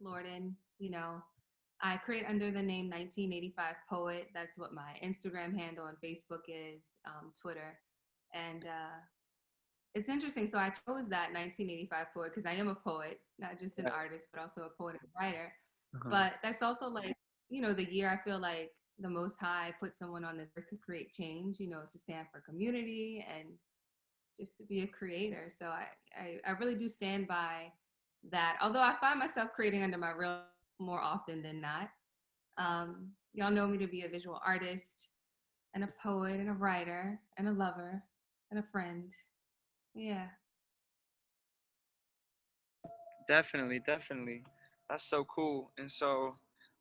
Lorden. You know, I create under the name 1985 Poet. That's what my Instagram handle and Facebook is, Twitter. And it's interesting. So I chose that 1985 Poet because I am a poet, not just an Right. artist, but also a poet and writer. Uh-huh. But that's also like, the year I feel like the Most High put someone on this earth to create change, to stand for community and just to be a creator. So I really do stand by that. Although I find myself creating under my real more often than not. Y'all know me to be a visual artist and a poet and a writer and a lover and a friend. Yeah. Definitely, definitely. That's so cool. And so,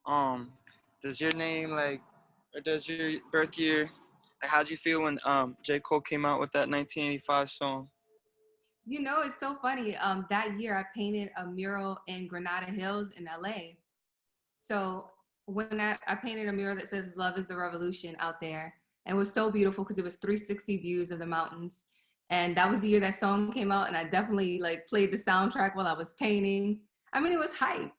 um, does your name like, or does your birth year, like, how'd you feel when J. Cole came out with that 1985 song? It's so funny. That year I painted a mural in Granada Hills in LA. So when I painted a mural that says "Love is the Revolution" out there, and it was so beautiful because it was 360 views of the mountains. And that was the year that song came out, and I definitely like played the soundtrack while I was painting. I mean, it was hype.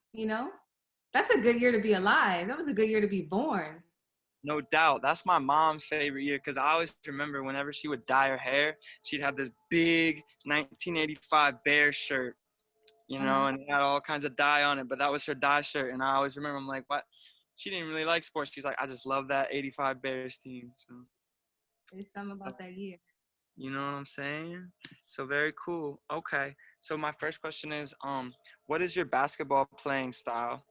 That's a good year to be alive. That was a good year to be born. No doubt. That's my mom's favorite year because I always remember whenever she would dye her hair, she'd have this big 1985 Bear shirt, Uh-huh. and it had all kinds of dye on it. But that was her dye shirt, and I always remember I'm like, what? She didn't really like sports. She's like, I just love that '85 Bears team. So There's something about that year. you know what I'm saying? So very cool. Okay. So my first question is, what is your basketball playing style,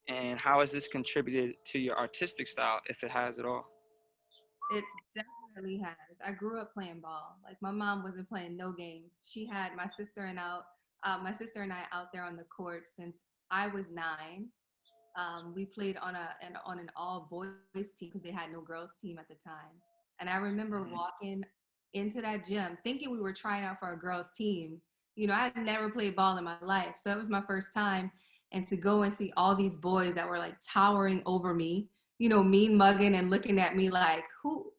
and how has this contributed to your artistic style, if it has at all? It definitely has. I grew up playing ball. Like my mom wasn't playing no games. She had my sister and I out there on the court since I was 9. We played on an all boys team because they had no girls team at the time. And I remember Mhm. walking into that gym thinking we were trying out for a girls team. I had never played ball in my life, so it was my first time. And to go and see all these boys that were like towering over me, mean mugging and looking at me like,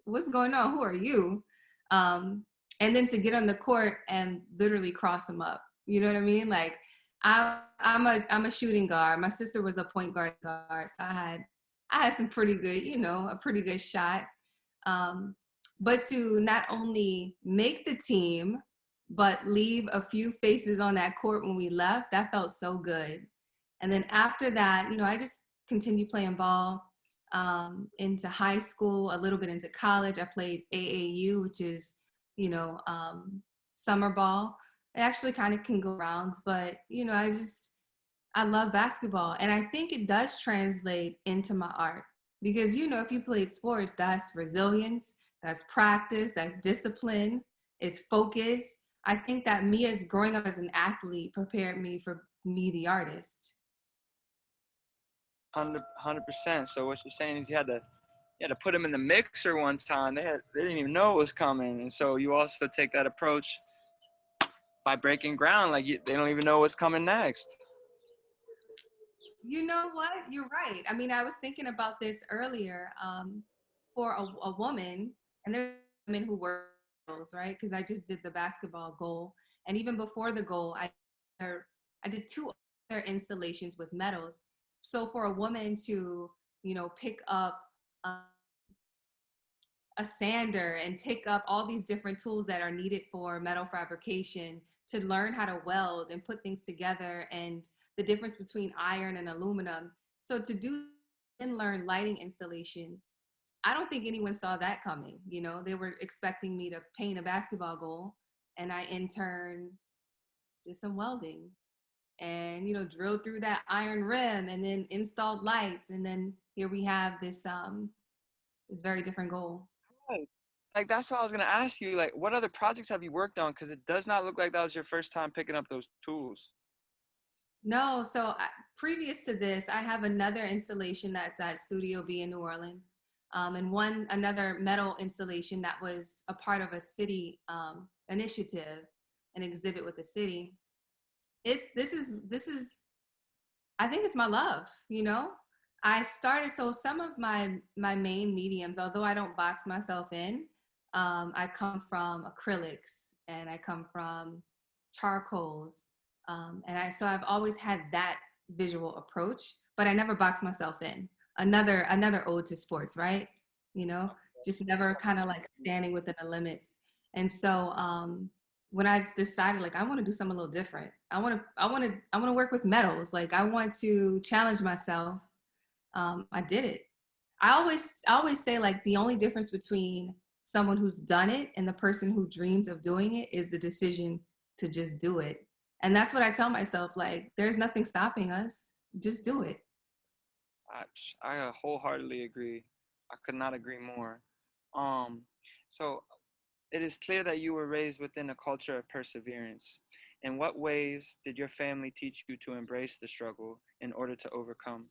what's going on? Who are you? Um, and then to get on the court and literally cross them up. You know what I mean? Like I'm a shooting guard. My sister was a point guard, so I had some pretty good, a pretty good shot. Um, but to not only make the team, but leave a few faces on that court when we left, that felt so good. And then after that, I just continued playing ball into high school, a little bit into college. I played AAU, which is, summer ball. It actually kind of can go around, but, I love basketball. And I think it does translate into my art because, if you played sports, that's resilience, that's practice, that's discipline, it's focus. I think that me as growing up as an athlete prepared me for me, the artist. 100%. So what you're saying is you had to put them in the mixer one time. They didn't even know it was coming, and so you also take that approach by breaking ground. Like they don't even know what's coming next. You know what? You're right. I mean, I was thinking about this earlier. For a woman, and there's women who work medals, right? Because I just did the basketball goal, and even before the goal, I did 2 other installations with medals. So for a woman to, pick up um, a sander and pick up all these different tools that are needed for metal fabrication, to learn how to weld and put things together, and the difference between iron and aluminum. So to do and learn lighting installation, I don't think anyone saw that coming. They were expecting me to paint a basketball goal, and I in turn did some welding and drilled through that iron rim and then installed lights, and then here we have this very different goal. Right. Like that's what I was gonna ask you. Like, what other projects have you worked on? Because it does not look like that was your first time picking up those tools. No, so previous to this, I have another installation that's at Studio B in New Orleans, and another metal installation that was a part of a city initiative, an exhibit with the city. This is I think it's my love. I started, so some of my main mediums, although I don't box myself in, I come from acrylics and I come from charcoals, and I've always had that visual approach, but I never boxed myself in. Another ode to sports, right? You know, just never kind of like standing within the limits. And so when I decided like I want to do something a little different, I want to work with metals. Like I want to challenge myself. I did it. I always say like the only difference between someone who's done it and the person who dreams of doing it is the decision to just do it. And that's what I tell myself, like there's nothing stopping us. Just do it. I wholeheartedly agree. I could not agree more. Um, so it is clear that you were raised within a culture of perseverance. In what ways did your family teach you to embrace the struggle in order to overcome?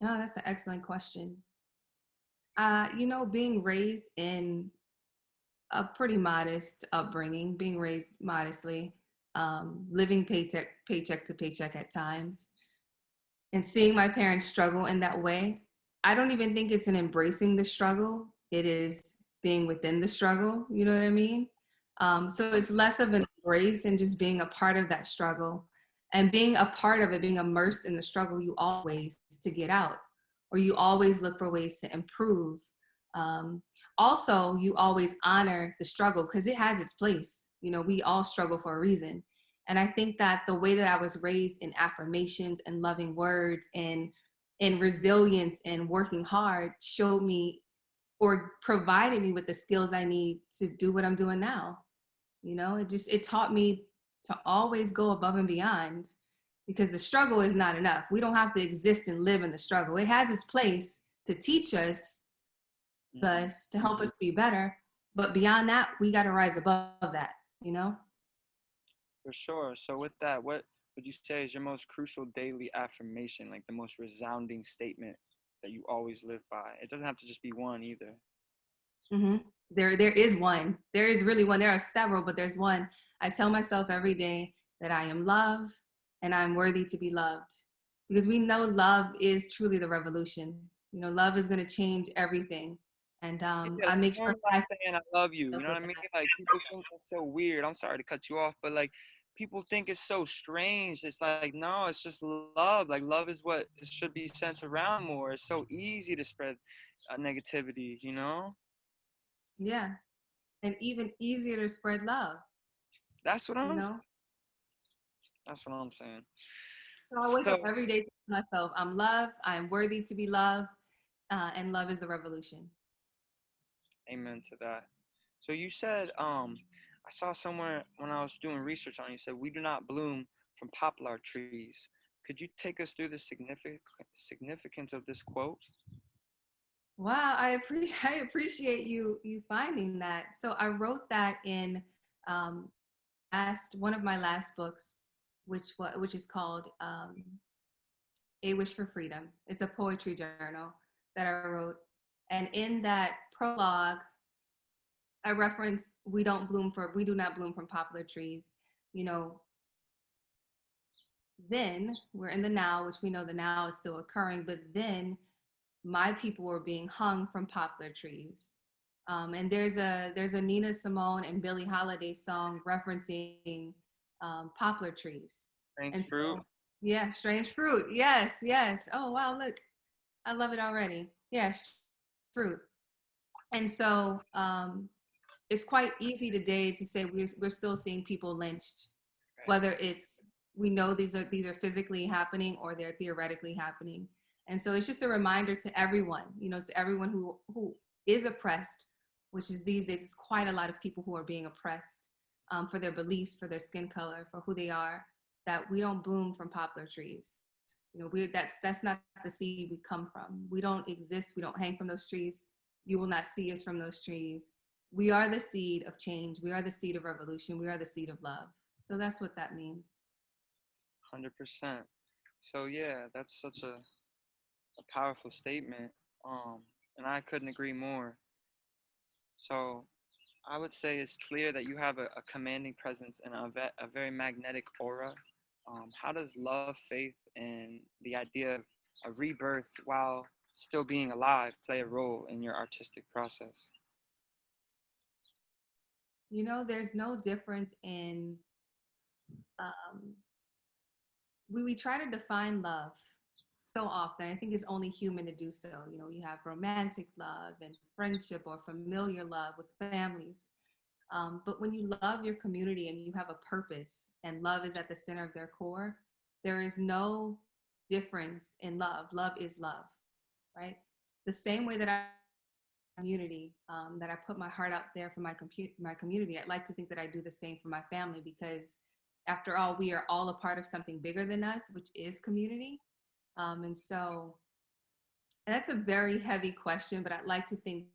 Oh, that's an excellent question. Being raised in a pretty modest upbringing, being raised modestly, living paycheck to paycheck at times, and seeing my parents struggle in that way, I don't even think it's an embracing the struggle. It is being within the struggle. You know what I mean? So it's less of an embrace and just being a part of that struggle and being a part of it, being immersed in the struggle. You always to get out, or you always look for ways to improve. Um, Also, you always honor the struggle because it has its place. You know, we all struggle for a reason. And I think that the way that I was raised in affirmations and loving words and in resilience and working hard showed me or provided me with the skills I need to do what I'm doing now. You know, it taught me to always go above and beyond because the struggle is not enough. We don't have to exist and live in the struggle. It has its place to teach Hmm. us to help us be better. But beyond that, we got to rise above that, you know? For sure. So with that, what would you say is your most crucial daily affirmation, like the most resounding statement that you always live by? It doesn't have to just be one either. hmm there is one. There is really one. There are several, but there's one. I tell myself every day that I am loved and I'm worthy to be loved because we know love is truly the revolution. You know, love is going to change everything. And Yeah, I that's make sure almost that like I saying I love you. You feel know what I mean? that. Like people think that's so weird. I'm sorry to cut you off, but like people think it's so strange. It's like no, it's just love. Like love is what it should be sent around more. It's so easy to spread negativity. You know? Yeah. And even easier to spread love, That's what you I'm. know? That's what I'm saying. So I wake So up every day to myself, I'm loved, I am worthy to be loved, and love is the revolution. amen to that. So you said, I saw somewhere when I was doing research on you, said we do not bloom from poplar trees. Could you take us through the significance of this quote? Wow, I appreciate you finding that. So I wrote that in um, last one of my last books, which is called A Wish for Freedom. It's a poetry journal that I wrote, and in that prologue, I referenced we do not bloom from poplar trees. You know, then we're in the now, which we know the now is still occurring, but then my people were being hung from poplar trees. And there's a Nina Simone and Billie Holiday song referencing poplar trees. Strange And fruit. so, yeah, strange fruit. Yes, yes. Oh wow, look, I love it already. Yes, fruit. And so it's quite easy today to say we're still seeing people lynched, Right. whether it's we know these are physically happening or they're theoretically happening. And so it's just a reminder to everyone, to everyone who is oppressed, which is these days is quite a lot of people who are being oppressed for their beliefs, for their skin color, for who they are, that we don't bloom from poplar trees. That's not the seed we come from. We don't exist. We don't hang from those trees. You will not see us from those trees. We are the seed of change. We are the seed of revolution. We are the seed of love. So that's what that means. 100%. So yeah, that's such a powerful statement. Um, and I couldn't agree more. So I would say it's clear that you have a commanding presence and a very magnetic aura. How does love, faith, and the idea of a rebirth while still being alive play a role in your artistic process? There's no difference in um, we try to define love so often. I think it's only human to do so. You know, you have romantic love and friendship or familiar love with families. But when you love your community and you have a purpose and love is at the center of their core, there is no difference in love. Love is love, right? The same way that I community, that I put my heart out there for my community. I'd like to think that I do the same for my family because, after all, we are all a part of something bigger than us, which is community. And so that's a very heavy question, but I'd like to think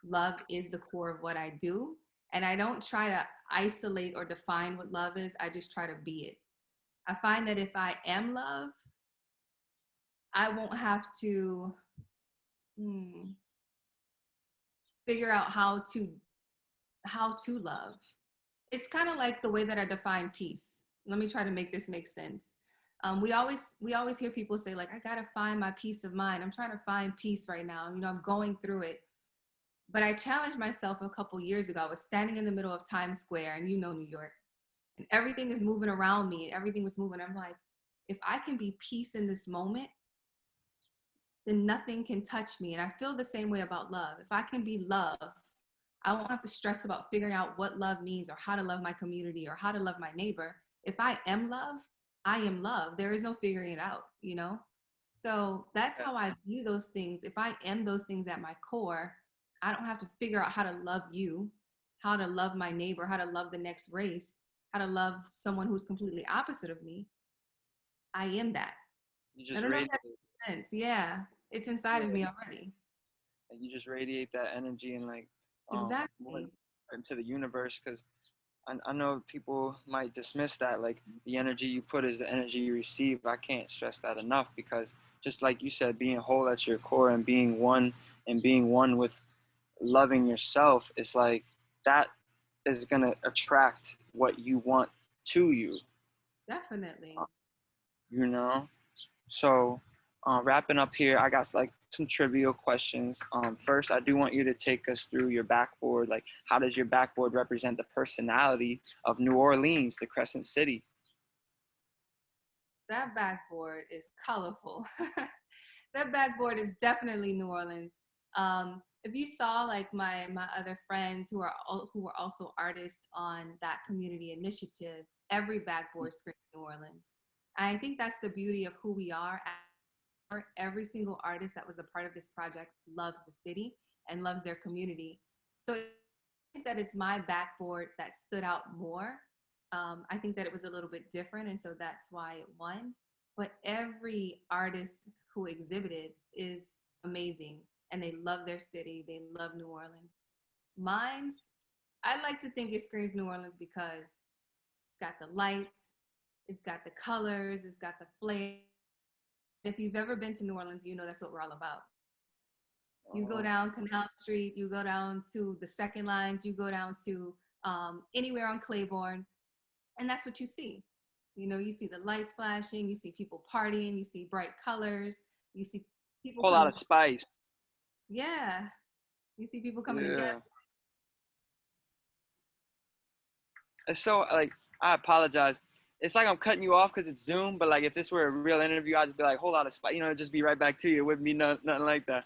love is the core of what I do. And I don't try to isolate or define what love is. I just try to be it. I find that if I am love, I won't have to figure out how to love. It's kind of like the way that I define peace. Let me try to make this make sense. We always hear people say like, I gotta find my peace of mind. I'm trying to find peace right now. You know, I'm going through it. But I challenged myself a couple years ago. I was standing in the middle of Times Square, and you know New York, and everything is moving around me. Everything was moving. I'm like, if I can be peace in this moment, then nothing can touch me. And I feel the same way about love. If I can be love, I won't have to stress about figuring out what love means or how to love my community or how to love my neighbor. If I am love, I am love. There is no figuring it out, you know? So that's how I view those things. If I am those things at my core, I don't have to figure out how to love you, how to love my neighbor, how to love the next race, how to love someone who's completely opposite of me. I am that. You I just don't know if radiate. that makes sense. Yeah, it's inside of Yeah, me already. like you just radiate that energy and like more Exactly. into the universe because I know people might dismiss that like the energy you put is the energy you receive. I can't stress that enough because just like you said, being whole at your core and being one with loving yourself, it's like that is gonna attract what you want to you. Definitely. You know. So, wrapping up here, I got like some trivial questions. First, I do want you to take us through your backboard. Like, how does your backboard represent the personality of New Orleans, the Crescent City? That backboard is colorful. That backboard is definitely New Orleans. If you saw like my other friends who are also artists on that community initiative, every backboard screams New Orleans. I think that's the beauty of who we are. Every single artist that was a part of this project loves the city and loves their community. So I think that it's my backboard that stood out more. I think that it was a little bit different, and so that's why it won. But every artist who exhibited is amazing, and they love their city. They love New Orleans. Mine's, I like to think it screams New Orleans because it's got the lights, it's got the colors, it's got the flair. If you've ever been to New Orleans, you know that's what we're all about. You go down Canal Street, you go down to the second lines, you go down to anywhere on Claiborne, and that's what you see. You know, you see the lights flashing, you see people partying, you see bright colors, you see people Whole lot coming. of spice. Yeah, you see people coming together. Yeah. It's so like I apologize. It's like I'm cutting you off because it's Zoom, but like if this were a real interview, I'd just be like, whole lot of spice, just be right back to you. It wouldn't be nothing like that.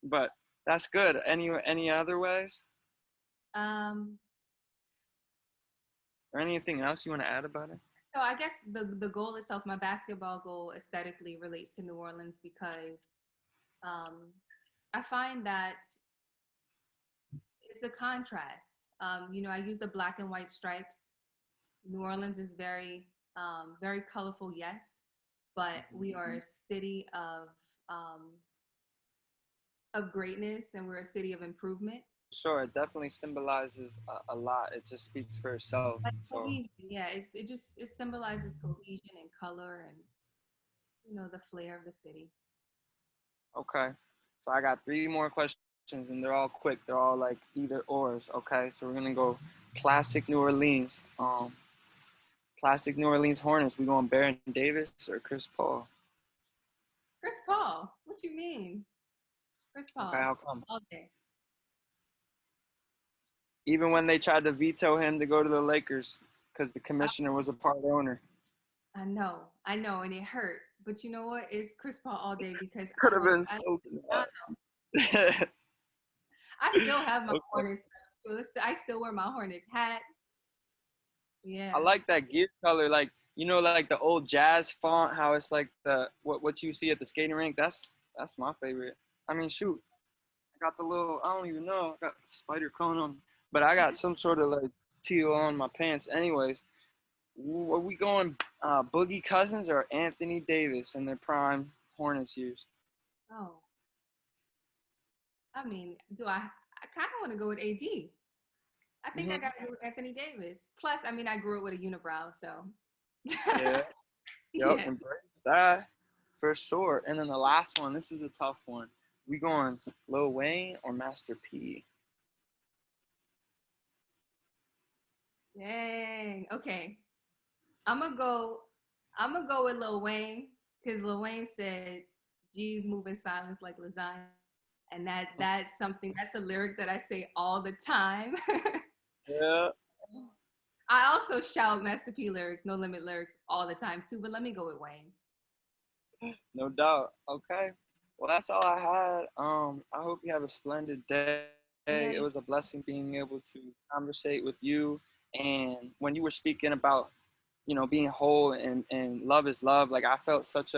But that's good. Any other ways Um, or anything else you want to add about it? so I guess the goal itself, my basketball goal, aesthetically relates to New Orleans because um, I find that it's a contrast. You know, I use the black and white stripes. New Orleans is very colorful, yes, but we are a city of greatness, and we're a city of improvement. Sure, it definitely symbolizes a lot. It just speaks for itself. Like So, cohesion, yeah, it symbolizes cohesion and color and the flair of the city. okay. So I got three more questions and they're all quick. They're all like either ors. Okay. So we're gonna go classic New Orleans. Classic New Orleans Hornets. We going Baron Davis or Chris Paul? Chris Paul, what you mean? Chris Okay, Paul, how come? all day. Even when they tried to veto him to go to the Lakers because the Uh, commissioner was a part owner. I know, and it hurt. But you know what? It's Chris Paul all day because Could have been I so love bad. I still have my Okay. Hornets stuff too. I still wear my Hornets hat. I Yeah. like that gear color, like you know, like the old jazz font. How it's like the what you see at the skating rink. That's my favorite. I mean, shoot, I got the little. I don't even know. I got spider cone on, but I got some sort of like teal on my pants. Anyways, are we going Boogie Cousins or Anthony Davis in their prime Hornets years? Oh, I mean, do I kind of want to go with AD. I think I Hmm. got to go with Anthony Davis. Plus, I mean, I grew up with a unibrow, so Yeah. Yep. yeah. Embrace that for sure. And then the last one. This is a tough one. We going Lil Wayne or Master P? Dang. Okay. I'm gonna go. I'm gonna go with Lil Wayne because Lil Wayne said, "G's move in silence like lasagna," and that's something. That's a lyric that I say all the time. Yeah. I also shout Master P lyrics, No Limit lyrics all the time too. But let me go with Wayne. No doubt. Okay. Well, that's all I had. I hope you have a splendid day. Yeah. It was a blessing being able to conversate with you. And when you were speaking about, being whole and love is love, like I felt such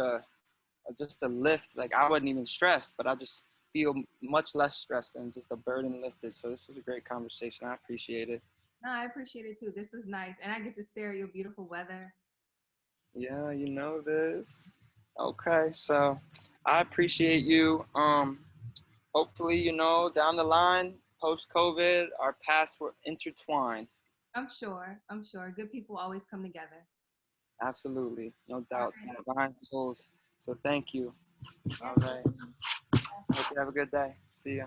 just a lift. Like I wasn't even stressed, but I just feel much less stressed and just a burden lifted. So this was a great conversation. I appreciate it. No, I appreciate it too. This was nice, and I get to stare at your beautiful weather. Yeah, you know this. Okay, so I appreciate you. Hopefully, down the line, post COVID, our paths were intertwined. I'm sure. I'm sure. Good people always come together. Absolutely, no All doubt. right. Divine souls. So thank you. All Yes. right. Hope you have a good day. See ya.